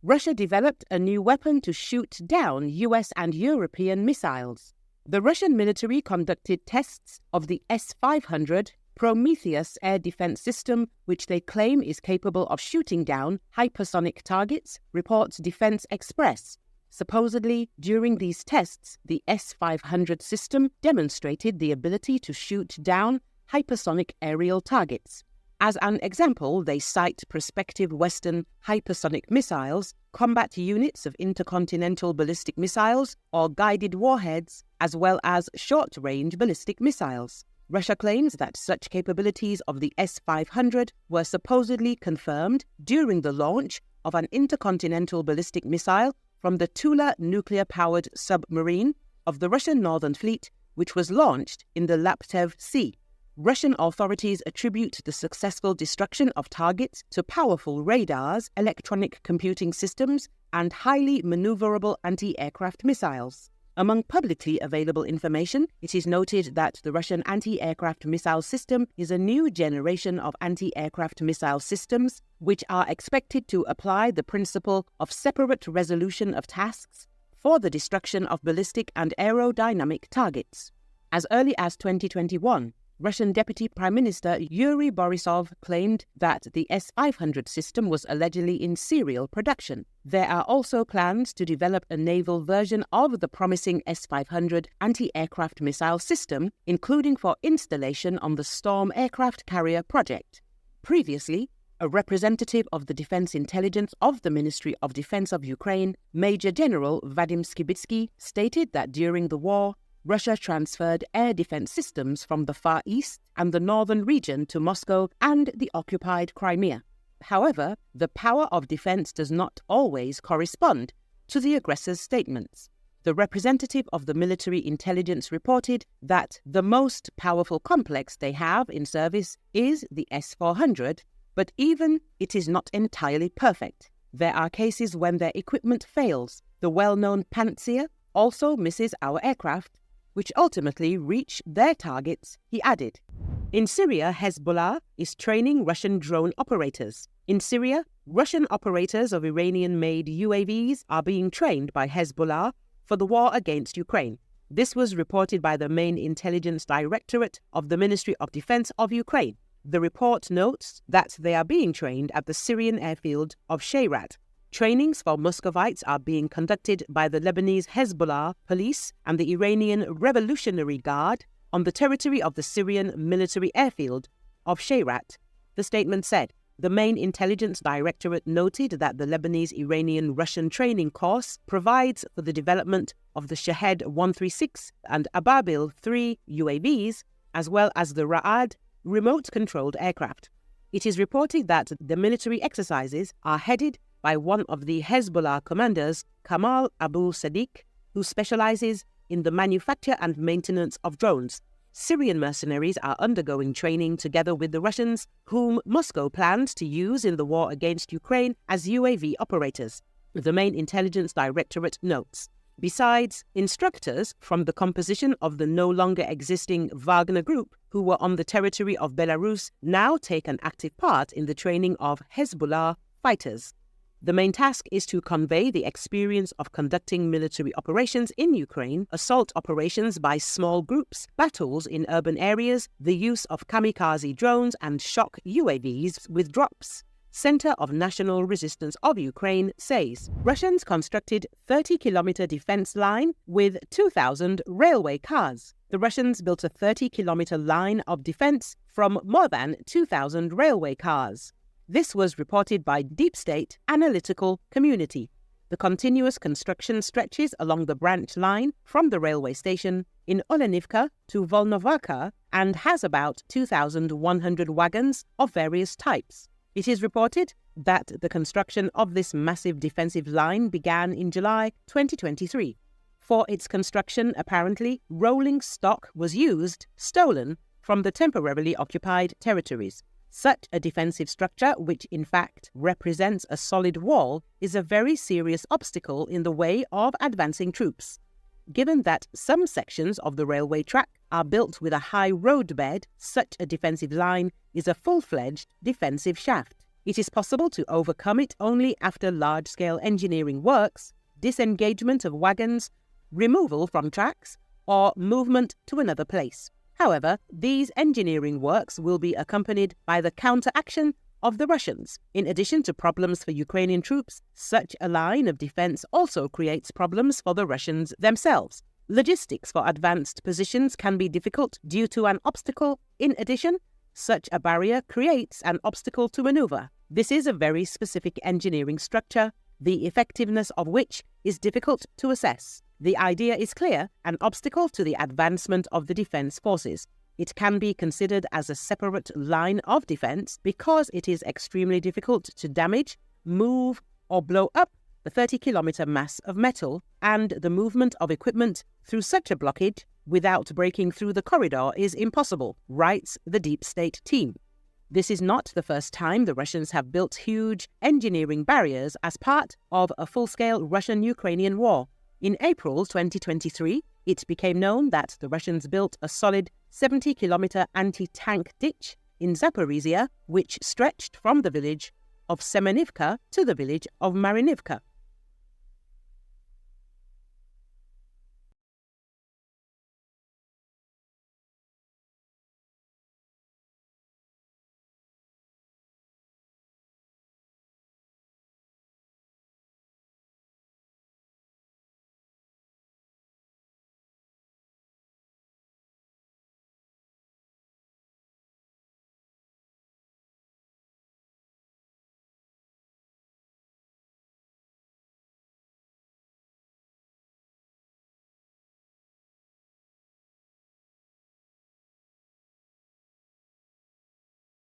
Russia developed a new weapon to shoot down US and European missiles. The Russian military conducted tests of the S-500 Prometheus air defense system, which they claim is capable of shooting down hypersonic targets, reports Defense Express. Supposedly, during these tests, the S-500 system demonstrated the ability to shoot down hypersonic aerial targets. As an example, they cite prospective Western hypersonic missiles, combat units of intercontinental ballistic missiles, or guided warheads, as well as short-range ballistic missiles. Russia claims that such capabilities of the S-500 were supposedly confirmed during the launch of an intercontinental ballistic missile from the Tula nuclear-powered submarine of the Russian Northern Fleet, which was launched in the Laptev Sea. Russian authorities attribute the successful destruction of targets to powerful radars, electronic computing systems, and highly maneuverable anti-aircraft missiles. Among publicly available information, it is noted that the Russian anti-aircraft missile system is a new generation of anti-aircraft missile systems, which are expected to apply the principle of separate resolution of tasks for the destruction of ballistic and aerodynamic targets. As early as 2021, Russian Deputy Prime Minister Yuri Borisov claimed that the S-500 system was allegedly in serial production. There are also plans to develop a naval version of the promising S-500 anti-aircraft missile system, including for installation on the Storm aircraft carrier project. Previously, a representative of the Defense Intelligence of the Ministry of Defense of Ukraine, Major General Vadim Skibitsky, stated that during the war, Russia transferred air defense systems from the Far East and the northern region to Moscow and the occupied Crimea. However, the power of defense does not always correspond to the aggressor's statements. The representative of the military intelligence reported that the most powerful complex they have in service is the S-400, but even it is not entirely perfect. There are cases when their equipment fails. The well-known Pantsir also misses our aircraft, which ultimately reach their targets, he added. In Syria, Hezbollah is training Russian drone operators. In Syria, Russian operators of Iranian-made UAVs are being trained by Hezbollah for the war against Ukraine. This was reported by the main intelligence directorate of the Ministry of Defense of Ukraine. The report notes that they are being trained at the Syrian airfield of Shayrat. Trainings for Muscovites are being conducted by the Lebanese Hezbollah police and the Iranian Revolutionary Guard on the territory of the Syrian military airfield of Shayrat. The statement said, the main intelligence directorate noted that the Lebanese-Iranian-Russian training course provides for the development of the Shahed 136 and Ababil 3 UAVs, as well as the Ra'ad remote-controlled aircraft. It is reported that the military exercises are headed by one of the Hezbollah commanders, Kamal Abu Sadiq, who specializes in the manufacture and maintenance of drones. Syrian mercenaries are undergoing training together with the Russians, whom Moscow plans to use in the war against Ukraine as UAV operators, the main intelligence directorate notes. Besides, instructors from the composition of the no longer existing Wagner Group, who were on the territory of Belarus, now take an active part in the training of Hezbollah fighters. The main task is to convey the experience of conducting military operations in Ukraine, assault operations by small groups, battles in urban areas, the use of kamikaze drones and shock UAVs with drops. Center of National Resistance of Ukraine says Russians constructed 30-kilometer defense line with 2,000 railway cars. The Russians built a 30-kilometer line of defense from more than 2,000 railway cars. This was reported by Deep State Analytical Community. The continuous construction stretches along the branch line from the railway station in Olenivka to Volnovakha and has about 2,100 wagons of various types. It is reported that the construction of this massive defensive line began in July 2023. For its construction, apparently, rolling stock was used, stolen from the temporarily occupied territories. Such a defensive structure, which in fact represents a solid wall, is a very serious obstacle in the way of advancing troops. Given that some sections of the railway track are built with a high road bed, such a defensive line is a full-fledged defensive shaft. It is possible to overcome it only after large-scale engineering works, disengagement of wagons, removal from tracks, or movement to another place. However, these engineering works will be accompanied by the counteraction of the Russians. In addition to problems for Ukrainian troops, such a line of defense also creates problems for the Russians themselves. Logistics for advanced positions can be difficult due to an obstacle. In addition, such a barrier creates an obstacle to maneuver. This is a very specific engineering structure, the effectiveness of which is difficult to assess. The idea is clear: an obstacle to the advancement of the defense forces. It can be considered as a separate line of defense because it is extremely difficult to damage, move, or blow up the 30-kilometer mass of metal, and the movement of equipment through such a blockage without breaking through the corridor is impossible, writes the Deep State team. This is not the first time the Russians have built huge engineering barriers as part of a full-scale Russian-Ukrainian war. In April 2023, it became known that the Russians built a solid 70-kilometer anti-tank ditch in Zaporizhia, which stretched from the village of Semenivka to the village of Marinivka.